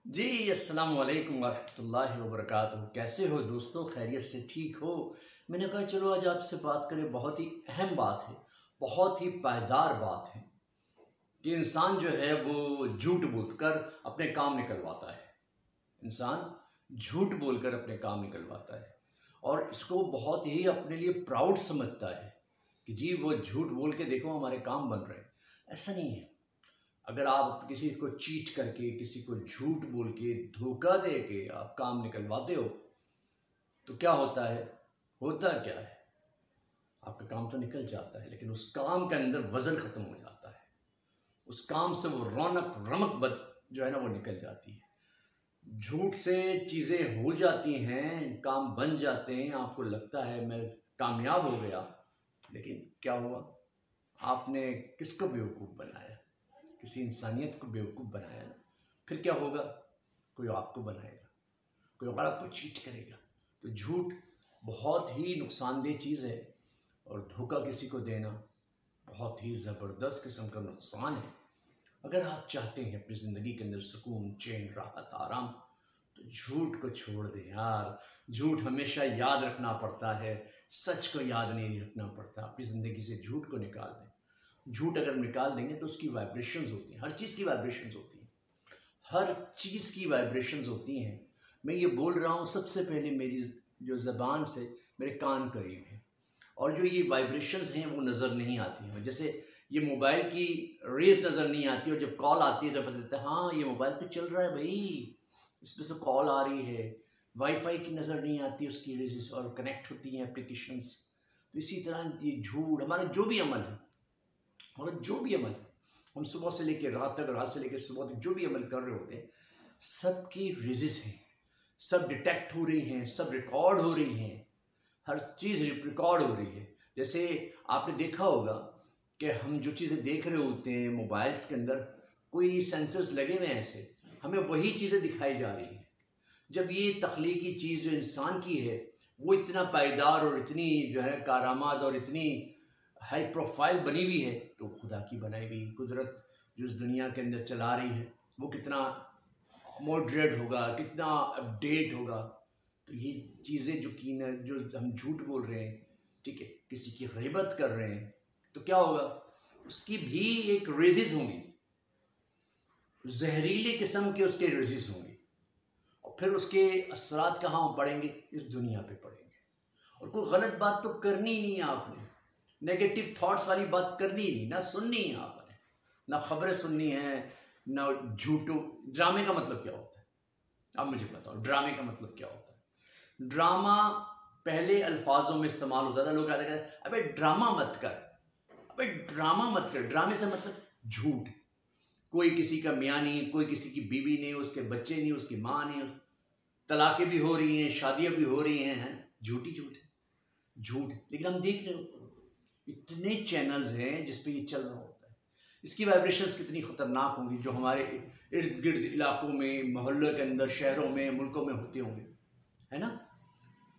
जी, अस्सलाम वालेकुम वरहमतुल्लाहि वबरकातुहू। कैसे हो दोस्तों? खैरियत से ठीक हो? मैंने कहा चलो आज आपसे बात करें। बहुत ही अहम बात है, बहुत ही पायदार बात है कि इंसान जो है वो झूठ बोलकर अपने काम निकलवाता है। इंसान झूठ बोलकर अपने काम निकलवाता है और इसको बहुत ही अपने लिए प्राउड समझता है कि जी वो झूठ बोल के देखो हमारे काम बन रहे हैं। ऐसा नहीं है। अगर आप किसी को चीट करके, किसी को झूठ बोल के, धोखा दे के आप काम निकलवाते हो तो क्या होता है? होता क्या है? आपका काम तो निकल जाता है, लेकिन उस काम के अंदर वजन खत्म हो जाता है। उस काम से वो रौनक रमक बद जो है ना वो निकल जाती है। झूठ से चीज़ें हो जाती हैं, काम बन जाते हैं, आपको लगता है मैं कामयाब हो गया, लेकिन क्या हुआ? आपने किसको बेवकूफ़ बनाया? किसी इंसानियत को बेवकूफ़ बनाया ना। फिर क्या होगा? कोई आपको बनाएगा, कोई और आपको चीट करेगा। तो झूठ बहुत ही नुकसानदेह चीज़ है और धोखा किसी को देना बहुत ही ज़बरदस्त किस्म का नुकसान है। अगर आप चाहते हैं अपनी ज़िंदगी के अंदर सुकून, चैन, राहत, आराम, तो झूठ को छोड़ दें यार। झूठ हमेशा याद रखना पड़ता है, सच को याद नहीं रखना पड़ता। अपनी ज़िंदगी से झूठ को निकाल दें। झूठ अगर निकाल देंगे तो उसकी वाइब्रेशंस होती हैं, हर चीज़ की वाइब्रेशंस होती हैं, हर चीज़ की वाइब्रेशंस होती हैं। मैं ये बोल रहा हूँ सबसे पहले मेरी जो ज़बान से मेरे कान करीब है, और जो ये वाइब्रेशंस हैं वो नज़र नहीं आती हैं। जैसे ये मोबाइल की रेज नज़र नहीं आती, और जब कॉल आती है तो पता चलता है हाँ ये मोबाइल तो चल रहा है भाई, इसमें से कॉल आ रही है। वाईफाई की नज़र नहीं आती, उसकी रेजेस और कनेक्ट होती हैं एप्लीकेशंस। तो इसी तरह ये झूठ, हमारा जो भी अमल है और जो भी अमल हम सुबह से लेकर रात तक, रात से लेकर सुबह तक जो भी अमल कर रहे होते हैं, सबकी रेजिस हैं, सब डिटेक्ट हो रही हैं, सब रिकॉर्ड हो रही हैं, हर चीज़ रिकॉर्ड हो रही है। जैसे आपने देखा होगा कि हम जो चीज़ें देख रहे होते हैं मोबाइल्स के अंदर, कोई सेंसर्स लगे हुए हैं ऐसे, हमें वही चीज़ें दिखाई जा रही हैं। जब ये तख्लीकी चीज़ जो इंसान की है वो इतना पायदार और इतनी जो है कारामात और इतनी हाई प्रोफाइल बनी हुई है, तो खुदा की बनाई हुई कुदरत जो इस दुनिया के अंदर चला रही है वो कितना मॉडरेट होगा, कितना अपडेट होगा। तो ये चीज़ें जो हम झूठ बोल रहे हैं, ठीक है, किसी की गीबत कर रहे हैं, तो क्या होगा? उसकी भी एक रेजिस होंगी, जहरीले किस्म के उसके रेजिस होंगे, और फिर उसके असरात कहाँ पड़ेंगे? इस दुनिया पे पड़ेंगे। और कोई गलत बात तो करनी ही नहीं है आपने, नेगेटिव थॉट्स वाली बात करनी ही नहीं, ना सुननी है आपने, ना खबरें सुननी है, ना झूठो। ड्रामे का मतलब क्या होता है? अब मुझे बताओ ड्रामे का मतलब क्या होता है? ड्रामा पहले अल्फाजों में इस्तेमाल होता था, लोग कहते थे अबे ड्रामा मत कर, अबे ड्रामा मत कर। ड्रामे से मतलब झूठ। कोई किसी का मियाँ नहीं, कोई किसी की बीवी नहीं, उसके बच्चे नहीं, उसकी माँ नहीं, तलाकें भी हो रही हैं, शादियाँ भी हो रही हैं, झूठ ही झूठ है, झूठ। लेकिन हम देख रहे होते हैं इतने चैनल्स हैं जिस पे ये चल रहा होता है। इसकी वाइब्रेशंस कितनी ख़तरनाक होंगी जो हमारे इर्द गिर्द इलाकों में, मोहल्लों के अंदर, शहरों में, मुल्कों में होते होंगे, है ना।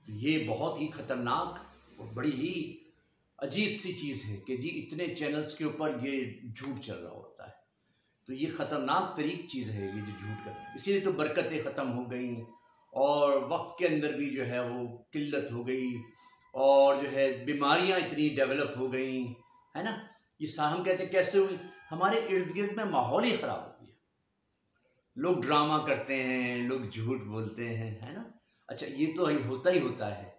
तो ये बहुत ही ख़तरनाक और बड़ी ही अजीब सी चीज़ है कि जी इतने चैनल्स के ऊपर ये झूठ चल रहा होता है। तो ये ख़तरनाक तरीक चीज़ है ये जो झूठ का। इसीलिए तो बरकतें ख़त्म हो गई और वक्त के अंदर भी जो है वो किल्लत हो गई, और जो है बीमारियां इतनी डेवलप हो गई, है ना। ये हम कहते हैं कैसे हुई? हमारे इर्द गिर्द में माहौल ही ख़राब हो गया। लोग ड्रामा करते हैं, लोग झूठ बोलते हैं, है ना। अच्छा, ये तो होता ही होता है।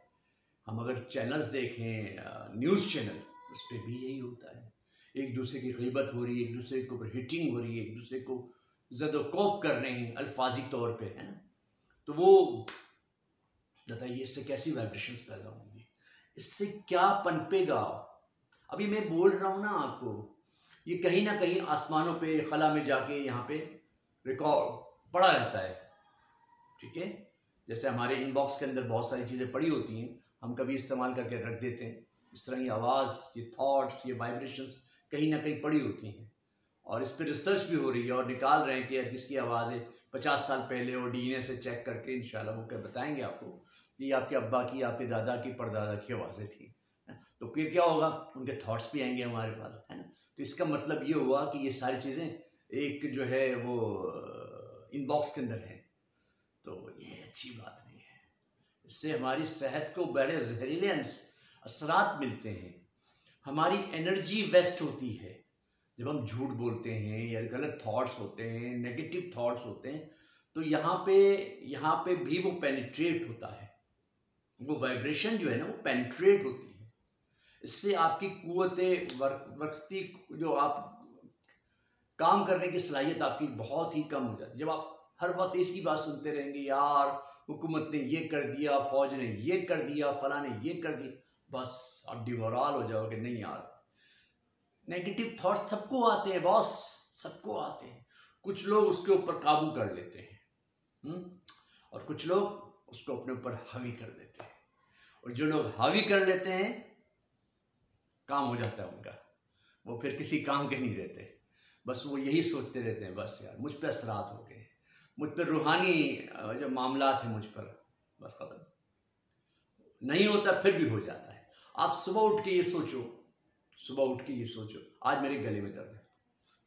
हम अगर चैनल्स देखें, न्यूज़ चैनल, उस पर भी यही होता है। एक दूसरे की ग़ीबत हो रही है, एक दूसरे के ऊपर हिटिंग हो रही है, एक दूसरे को ज़द-ओ-कोब कर रहे हैं अल्फाजी तौर पे, है ना। तो वो बताइए इससे कैसी वाइब्रेशंस पैदा होंगी, इससे क्या पनपेगा? अभी मैं बोल रहा हूँ ना आपको, ये कहीं ना कहीं आसमानों पे, खला में जाके यहाँ पे रिकॉर्ड पड़ा रहता है, ठीक है। जैसे हमारे इनबॉक्स के अंदर बहुत सारी चीज़ें पड़ी होती हैं, हम कभी इस्तेमाल करके रख देते हैं। इस तरह की आवाज़, ये थॉट्स, ये वाइब्रेशंस कहीं ना कहीं पड़ी होती हैं, और इस पर रिसर्च भी हो रही है और निकाल रहे हैं कि यार किसकी आवाज़ है। 50 साल पहले और डीएनए से चेक करके इंशाल्लाह वो क्या बताएंगे आपको कि आपके अब्बा की, आपके दादा की, परदादा की आवाज़ें थी। तो फिर क्या होगा? उनके थॉट्स भी आएंगे हमारे पास, है ना। तो इसका मतलब ये हुआ कि ये सारी चीज़ें एक जो है वो इनबॉक्स के अंदर है, तो ये अच्छी बात नहीं है। इससे हमारी सेहत को बड़े जहरीले असरात मिलते हैं, हमारी एनर्जी वेस्ट होती है। जब हम झूठ बोलते हैं या गलत थॉट्स होते हैं, नेगेटिव थॉट्स होते हैं, तो यहाँ पे भी वो पेनिट्रेट होता है, वो वाइब्रेशन जो है ना वो पेनिट्रेट होती है। इससे आपकी कुव्वते वक्ती जो आप काम करने की सलाहियत आपकी बहुत ही कम हो जाती है। जब आप हर वक्त इसकी बात सुनते रहेंगे, यार हुकूमत ने ये कर दिया, फौज ने ये कर दिया, फला ने ये कर दिया, बस आप डिमोरल हो जाओगे। नहीं यार, नेगेटिव थॉट्स सबको आते हैं बॉस, सबको आते हैं। कुछ लोग उसके ऊपर काबू कर लेते हैं और कुछ लोग उसको अपने ऊपर हावी कर लेते हैं। और जो लोग हावी कर लेते हैं, काम हो जाता है उनका, वो फिर किसी काम के नहीं रहते। बस वो यही सोचते रहते हैं, बस यार मुझ पर असरात हो गए, मुझ पर रूहानी जो मामला थे मुझ पर, बस खत्म। नहीं होता फिर भी हो जाता है। आप सुबह उठ के ये सोचो, सुबह उठ के ये सोचो, आज मेरे गले में दर्द है,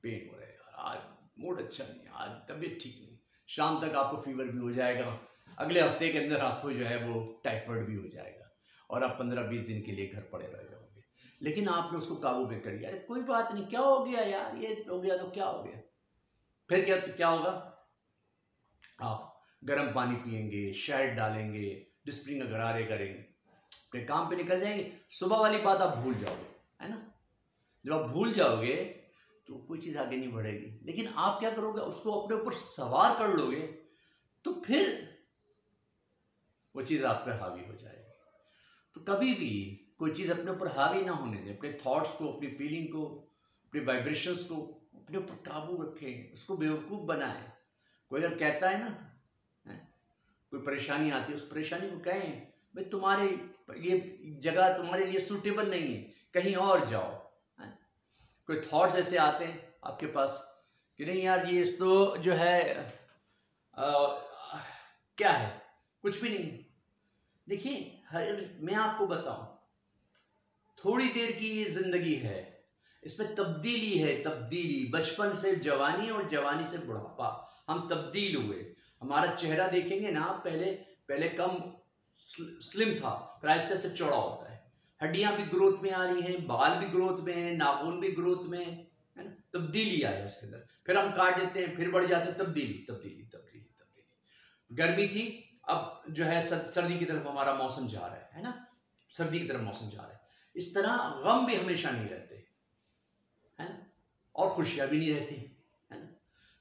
पेन हो रहा है यार, आज मूड अच्छा नहीं, आज तबीयत ठीक नहीं। शाम तक आपको फीवर भी हो जाएगा, अगले हफ्ते के अंदर आपको जो है वो टाइफाइड भी हो जाएगा और आप 15-20 दिन के लिए घर पड़े रह जाओगे। लेकिन आपने उसको काबू में कर लिया, अरे कोई बात नहीं, क्या हो गया यार, ये हो गया तो क्या हो गया। फिर क्या होगा, आप गर्म पानी पिएंगे, शहद डालेंगे, डिस्प्रिन गरारे करेंगे, अपने काम पे निकल जाएंगे। सुबह वाली बात आप भूल जाओगे, है ना। जब आप भूल जाओगे तो कोई चीज़ आगे नहीं बढ़ेगी। लेकिन आप क्या करोगे, उसको अपने ऊपर सवार कर लोगे तो फिर वो चीज़ आप पर हावी हो जाएगी। तो कभी भी कोई चीज़ अपने ऊपर हावी ना होने दें। अपने थॉट्स को, अपनी फीलिंग को, अपने वाइब्रेशंस को अपने ऊपर काबू रखें, उसको बेवकूफ़ बनाएं। कोई अगर कहता है ना, कोई परेशानी आती है, उस परेशानी को कहें भाई तुम्हारे ये जगह तुम्हारे लिए सूटेबल नहीं है, कहीं और जाओ। कोई थॉट्स ऐसे आते हैं आपके पास कि नहीं यार ये तो जो है क्या है, कुछ भी नहीं। देखिए मैं आपको बताऊं, थोड़ी देर की ये जिंदगी है, इसमें तब्दीली है, तब्दीली। बचपन से जवानी और जवानी से बुढ़ापा, हम तब्दील हुए। हमारा चेहरा देखेंगे ना, पहले कम स्लिम था, फिर ऐसे ऐसे चौड़ा होता है, हड्डियां भी ग्रोथ में आ रही हैं, बाल भी ग्रोथ में है, नाखून भी ग्रोथ में है ना। तब्दीली आई है इसके अंदर। फिर हम काट देते हैं, फिर बढ़ जाते हैं, तब्दीली तब्दीली तब्दीली तब्दीली। गर्मी थी, अब जो है सर्दी की तरफ हमारा मौसम जा रहा है ना, सर्दी की तरफ मौसम जा रहा है। इस तरह गम भी हमेशा नहीं रहते, है ना, और खुशियां भी नहीं रहती, है ना।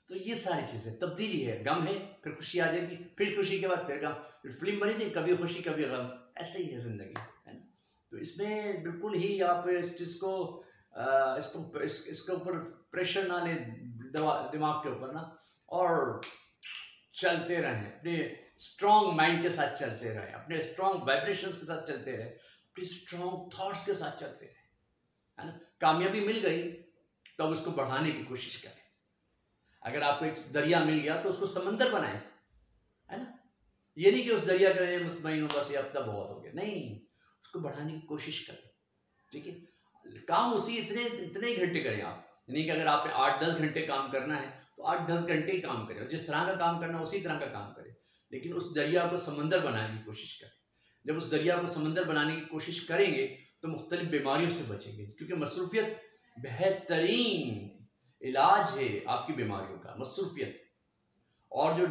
तो ये सारी चीजें तब्दीली है। गम है, फिर खुशी आ जाएगी, फिर खुशी के बाद फिर गम, फिर फिल्म बनी थी, कभी खुशी कभी गम, ऐसे ही है जिंदगी, है ना। तो इसमें बिल्कुल ही आप इस चीज को इसके ऊपर प्रेशर ना ले दिमाग के ऊपर ना, और चलते रहें, अपने स्ट्रॉन्ग माइंड के साथ चलते रहें, अपने स्ट्रॉन्ग वाइब्रेशंस के साथ चलते रहें, अपने स्ट्रॉन्ग थॉट्स के साथ चलते रहें, है ना। कामयाबी मिल गई तो अब उसको बढ़ाने की कोशिश करें। अगर आपको एक दरिया मिल गया तो उसको समंदर बनाएं, है ना। ये नहीं कि उस दरिया के मुतमईन हो बस ये अब तक बहुत हो गया, नहीं, उसको बढ़ाने की कोशिश करें, ठीक है। काम उसी इतने ही घंटे करें आप, यानी कि अगर आपने 8-10 घंटे काम करना है तो 8-10 घंटे ही काम करें, जिस तरह का काम करना है उसी तरह का काम करें, लेकिन उस दरिया को समंदर बनाने की कोशिश करें। जब उस दरिया को समंदर बनाने की कोशिश करेंगे तो मुख्तलिफ बीमारियों से बचेंगे, क्योंकि मसरूफियत बेहतरीन इलाज है आपकी बीमारियों का, मसरूफियत। और जो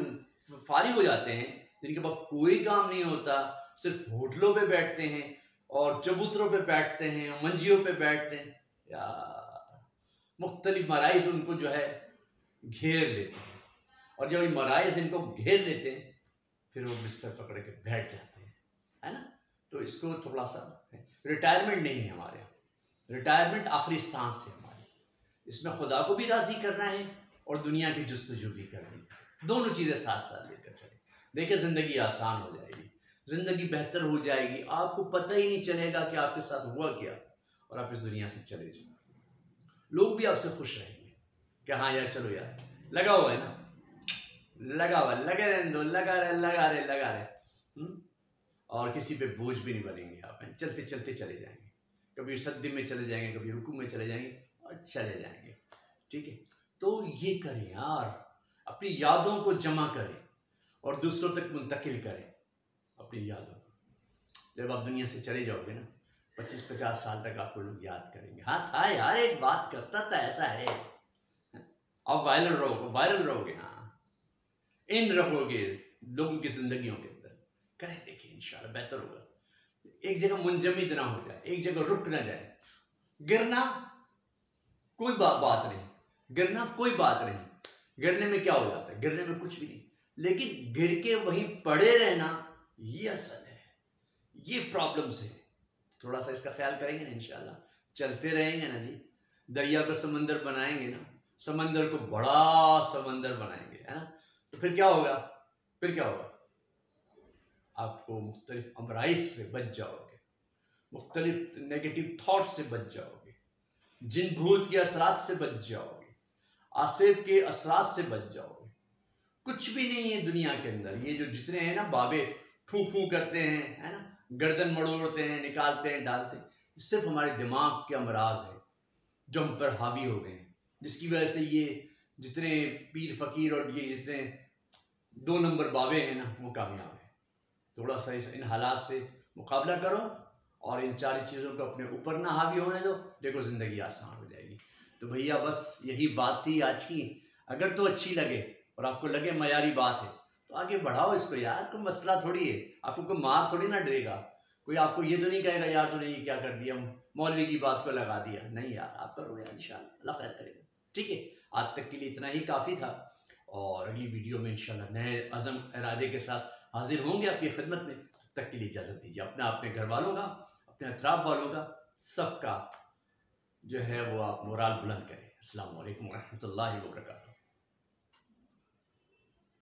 फारिग हो जाते हैं, जिनके पास कोई काम नहीं होता, सिर्फ होटलों पे बैठते हैं और चबूतरों पे बैठते हैं, मंजियों पे बैठते हैं, यार मुख्तलिफ मराइज उनको जो है घेर लेते हैं, और जब ये मराइज इनको घेर लेते हैं फिर वो बिस्तर पकड़ के बैठ जाते हैं, है ना। तो इसको थोड़ा सा, रिटायरमेंट नहीं है हमारे यहाँ, रिटायरमेंट आखिरी सांस है हमारी। इसमें खुदा को भी राजी करना है और दुनिया की जुस्तजू भी करनी है, दोनों चीज़ें साथ साथ लेकर चले। देखिए ज़िंदगी आसान हो जाएगी, ज़िंदगी बेहतर हो जाएगी, आपको पता ही नहीं चलेगा कि आपके साथ हुआ क्या, और आप इस दुनिया से चले जाओ। लोग भी आपसे खुश रहेंगे कि हाँ यार चलो यार लगा हुआ है ना, लगा हुआ, लगे रहने दो, लगा रहे और किसी पे बोझ भी नहीं बनेंगे आप, चलते चलते चले जाएंगे, कभी सद्दी में चले जाएंगे, कभी रुकू में चले जाएंगे और चले जाएंगे, ठीक है। तो ये करें यार, अपनी यादों को जमा करें, और दूसरों तक मुंतकिल करें अपनी यादों को। जब आप दुनिया से चले जाओगे ना, 25-50 साल तक आपको लोग याद करेंगे, हाँ था यार एक बात करता था, ऐसा है। आप वायरल रहोगे, हाँ इन रहोगे लोगों की जिंदगियों के अंदर। करें देखिए, इंशाल्लाह बेहतर होगा। एक जगह मुंजमद ना हो जाए, एक जगह रुक ना जाए। गिरना कोई बात नहीं, गिरना कोई बात नहीं, गिरने में क्या हो जाता है, गिरने में कुछ भी नहीं, लेकिन गिर के वहीं पड़े रहना ये असल है, ये प्रॉब्लम्स है। थोड़ा सा इसका ख्याल करेंगे ना इंशाल्लाह, चलते रहेंगे ना जी, दरिया को समंदर बनाएंगे ना, समंदर को बड़ा समंदर बनाएंगे, है ना, तो फिर क्या होगा, फिर क्या होगा, आपको मुख्तलिफ अमराइज से बच जाओगे, मुख्तलिफ नेगेटिव थॉट्स से बच जाओगे, जिन भूत के असरात से बच जाओगे, आसिफ के असरात से बच जाओगे। कुछ भी नहीं है दुनिया के अंदर, ये जो जितने हैं ना बाबे फू फू करते हैं, है ना, गर्दन मड़ोड़ते हैं, निकालते हैं, डालते हैं, सिर्फ हमारे दिमाग के अमराज है जो हम पर हावी हो गए हैं, जिसकी वजह से ये जितने पीर फकीर और ये जितने 2 नंबर बाबे हैं ना वो कामयाब है। थोड़ा सा इन हालात से मुकाबला करो और इन 4 चीज़ों को अपने ऊपर ना हावी होने दो, देखो ज़िंदगी आसान हो जाएगी। तो भैया बस यही बात थी आज की। अगर तो अच्छी लगे और आपको लगे मयारी बात है तो आगे बढ़ाओ इसको यार, कोई मसला थोड़ी है, आपको कोई मार थोड़ी ना डरेगा, कोई आपको ये तो नहीं कहेगा यार तूने ये क्या कर दिया, मौलवी की बात को लगा दिया, नहीं यार आप करो यार, इंशाल्लाह अल्लाह खैर करेगा। ठीक है, आज तक के लिए इतना ही काफ़ी था और अगली वीडियो में इंशाल्लाह नए अज़म इरादे के साथ हाजिर होंगे आपकी खिदमत में। तब तक के लिए इजाज़त दीजिए, अपने घर वालों का, अपने अतराफ वालों का, सबका जो है वो आप मोराल बुलंद करें। अस्सलाम वालेकुम रहमतुल्लाहि व बरकातहू।